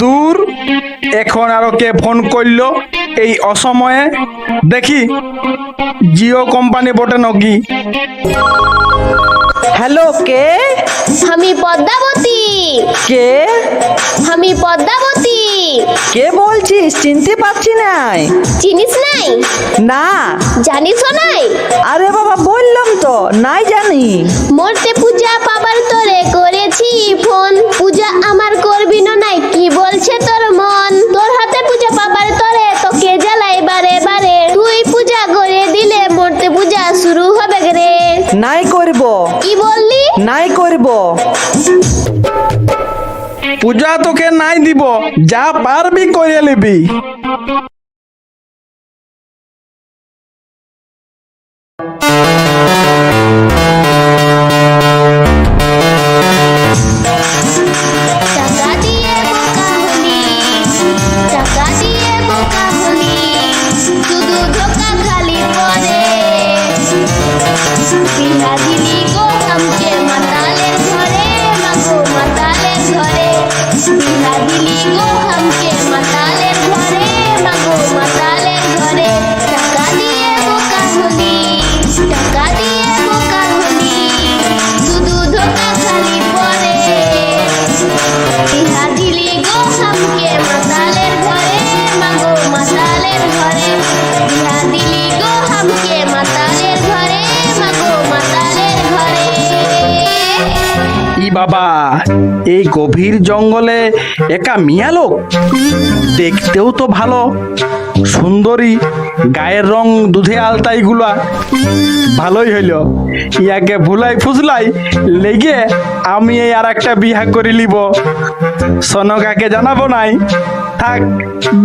দূর, এখন আরো কে ফোন করলো এই অসময়ে? দেখি জিও কোম্পানি বটে নাকি। হ্যালো, কে? আমি পদ্মাবতী। কে? আমি পদ্মাবতী। কে বলছিস? চিনতে পারছি নাই। চিনিস নাই? না। জানিসও নাই? আরে বাবা, বললাম তো নাই জানি। মরতে পূজা পাবার তোরে করেছি ফোন, পূজা আমার করবি না নাই কি বলছে তোর মন? তোর হাতে পূজা পাবার তোরে তোকে জ্বালাই বারে বারে, তুই পূজা করে দিলে মরতে পূজা শুরু হবে রে। নাই করব। কি বললি? নাই করব। পূজা তোকে নাই দিব, যা পারবি করে নিবি। টাকা দিয়ে বোকা হলি, টাকা দিয়ে বোকা হলি, শুধু ধোকা খালি পরে। বিহা দিলি গো আমকে মাতালের ঘরে, মাগো মাতালের ঘরে। বিহা দিলি গো আমকে মাতালের ঘরে, মাগো মাতালের ঘরে। টাকা দিয়ে বোকা হলি, টাকা দিয়ে বোকা হলি, শুধু ধোকা খালি পরে। বিহা দিলি গো আমকে মাতালের ঘরে, মাগো মাতালের ঘরে। বিহা দিলি গো আমকে মাতালের ঘরে, মাগো মাতালের ঘরে। ই বাবা, এই গভীর জঙ্গলে একা মিয়া লোক, দেখতেও তো ভালো, সুন্দরী, গায়ের রং দুধে আলতাই গুলা। ভালোই হইল, ইয়াকে ভুলাই ফুসলাই লেগে আমি এই আর একটা বিয়া করে লিব। সনকাকে জানাবো নাই, থাক,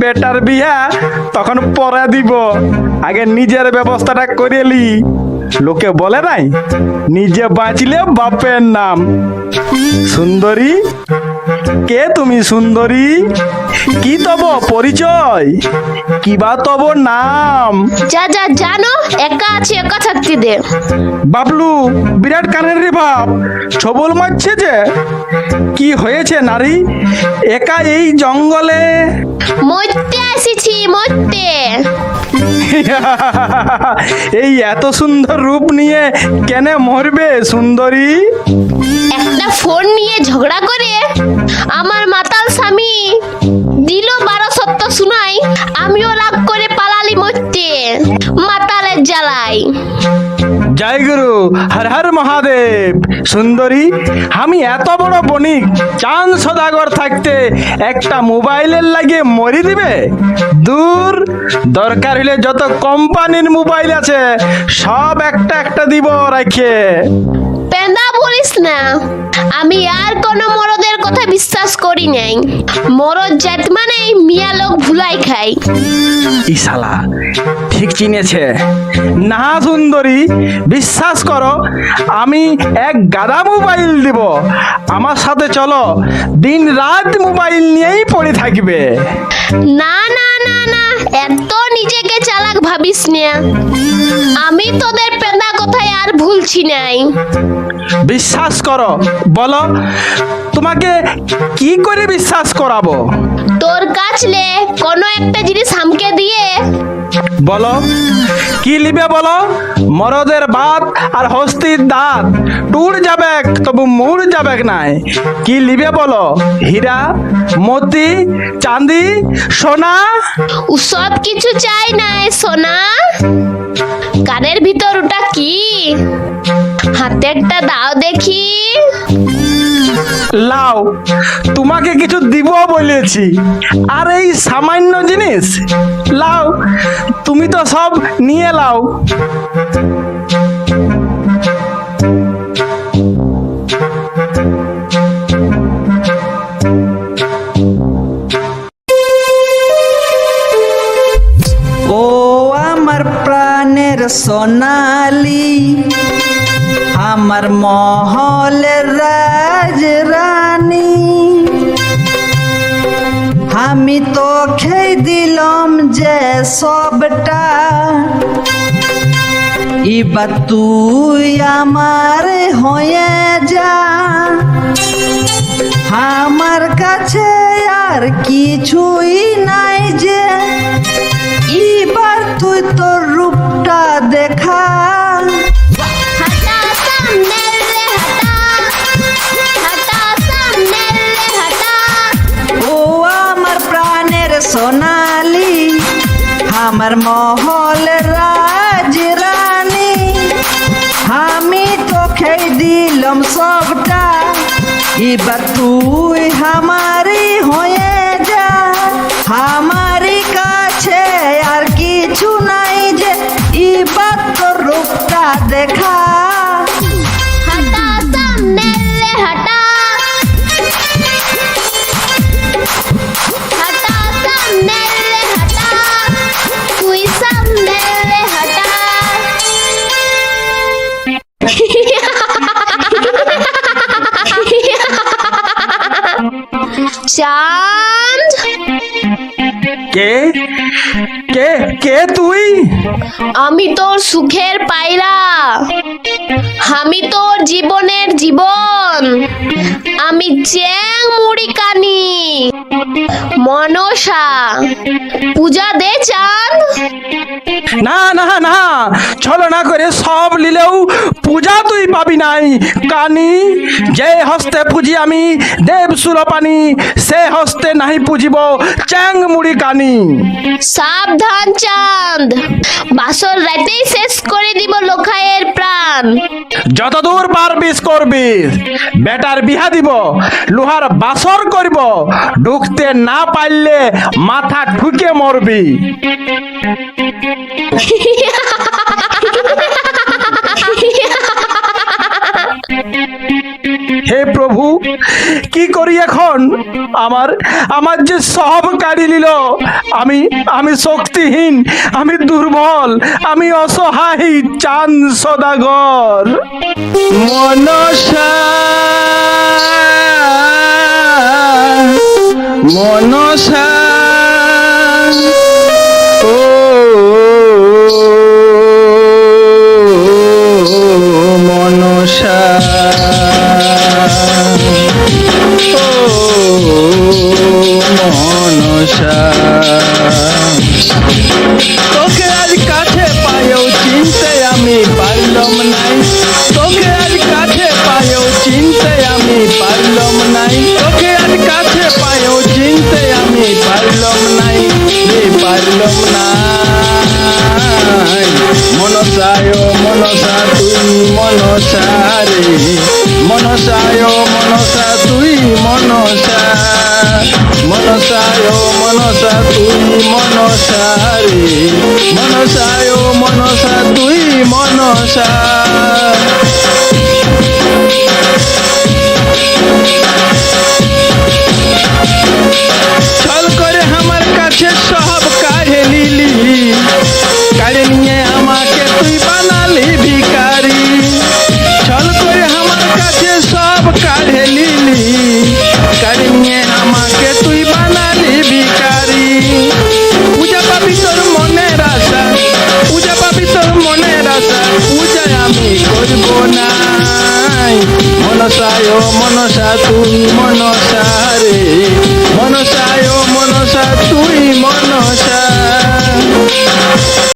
বেটার বিয়া তখন পরে দিব, আগে নিজের ব্যবস্থাটা করে লি। লোকে বলে নাই, নিজে বাঁচলে বাপের নাম। সুন্দরী, কে তুমি সুন্দরী? কি তব পরিচয়, কিবা তব নাম? যা যা জানো, একা আছে একা থাকতে দে। বাবলু বিরাট কানের রে বাপ, ছবল মারছে যে। কি হয়েছে নারী, একা এই জঙ্গলে? মরতে আসিছি, মরতে। এই এত সুন্দর রূপ নিয়ে কেন মরবে সুন্দরী? একটা ফোন নিয়ে ঝগড়া করে আমার মাতাল স্বামী দিল 12 সত্য শুনাই, আমিও রাগ করে পালালি মরতে মাতালের জ্বালাই। জয় গুরু, হর হর মহাদেব। সুন্দরী, আমি এত বড় বণিক, চাঁদ সদাগর থাকতে একটা মোবাইলের লাগে মরি দিবে? দূর, দরকার হলে যত কোম্পানির মোবাইল আছে সব একটা একটা দিব রাখে। পেন্দা বলিস না, আমি আর কোনো মরদের কথা বিশ্বাস করি নাই। মরদ জাত মানে মিয়া লোক ভুলাই খাই। ই শালা ঠিক চিনেছে না সুন্দরী, বিশ্বাস করো, আমি এক গাদা মোবাইল দিব, আমার সাথে চলো, দিন রাত মোবাইল নিয়েই পড়ে থাকবে। না না না না, এত নিজেকে চালাক ভাবিস না, আমি তোদের পেন্দা কথায় আর ভুলছি নাই। বিশ্বাস করো, বলো তোমাকে কি করে বিশ্বাস করাবো? তোর কাছলে কোনো একটা জিনিস আমাকে দিয়ে। বলো কি লিবে বলো? মরদের বাত আর হস্তির দাঁত টুট যাবে, তবু মুড় যাবে নাই। কি লিবে বলো? হীরা, মতি, চাঁদি, সোনা? ও সব কিছু চাই নাই সোনা। কানের ভিতর ওটা কি? হাতে একটা দাও দেখি। লাও, তোমাকে কিছু দিব বলেছি, আর এই সামান্য জিনিস? লাও, তুমি তো সব নিয়ে লাও। ও আমার প্রাণের সোনালি, আমার মহলের রাজরানী, আমি তো খেয়ে দিলাম যে সবটা, এবার তুই আমার হয়ে যা। আমার কাছে আর আর কিছুই নাই যে এবার তুই তোর রূপটা দেখা हटा सामने रे हटा हटा सामने रे हटा ও আমার প্রাণের সোনালি আমার মহল রাজ রানী আমি তোকে দিলাম সবটা এবার তুই আমারি হয়ে যা আমারি কাছে আর কিছু নাই যে এবার তোর রূপটা দেখা हटा सामने रे हटा हटा सामने रे हटा कोई सामने रे हटा चांद কে কে কে তুই? আমি তোর সুখের পায়রা আমি তোর জীবনের জীবন আমি চ্যাং মুড়ি কানি মনসা পূজা দে চাঁদ না না না, ছলনা করে সব নিলেও পূজা তুই পাবি নাই কানি। যে হস্তে পুজি আমি দেব সুরপানি, সে হস্তে নাহি পুজিব চ্যাং মুড়ি কানি। সাবধান চাঁদ বাসর রাতেই শেষ করে দিব লোখায়ের প্রাণ যতদূর পারবিস করবি, বেটার বিহা দিব, লোহার বাসর করব, ঢুকতে না পারলে মাথা ঠুকে মরবি। হে প্রভু, কি করি এখন? আমার আমার যে সব কাড়ি নিল। আমি আমি শক্তিহীন, আমি দুর্বল, আমি অসহায় চাঁদ সদাগর। মনসা মনসা ও মনসা ও মনসা, তোকে আজ কাছে পায়েও চিনতে আমি পারলাম নাই, তোকে আজ কাছে পায়েও চিনতে আমি পারলাম নাই, তোকে আজ কাছে পায়েও চিনতে আমি পারলাম নাই, পারলাম নাই। মনসায় মনসা তুই মনসা রে, মনসায় মনসা তুই মনসা, মনসায় মনসা তুই মনসা রে, মনসায় মনসা তুই মনসা। ছল করে আমার কাছে সব কাঢ়ে নিলি, কাঢ়ে নিয়ে আমাকে তুই বানালি ভিখারি। ছল করে আমার কাছে সব কাঢ়ে নিলি, কাঢ়ে নিয়ে আমাকে তুই বানালি ভিখারি। পূজা পাবি তোর মনের আশা, পূজা পাবি তোর মনের আশা, পূজা আমি করব নাই। মনসায় মনসা তুই মনসা রে, মনসায় মনসা তুই মনসা।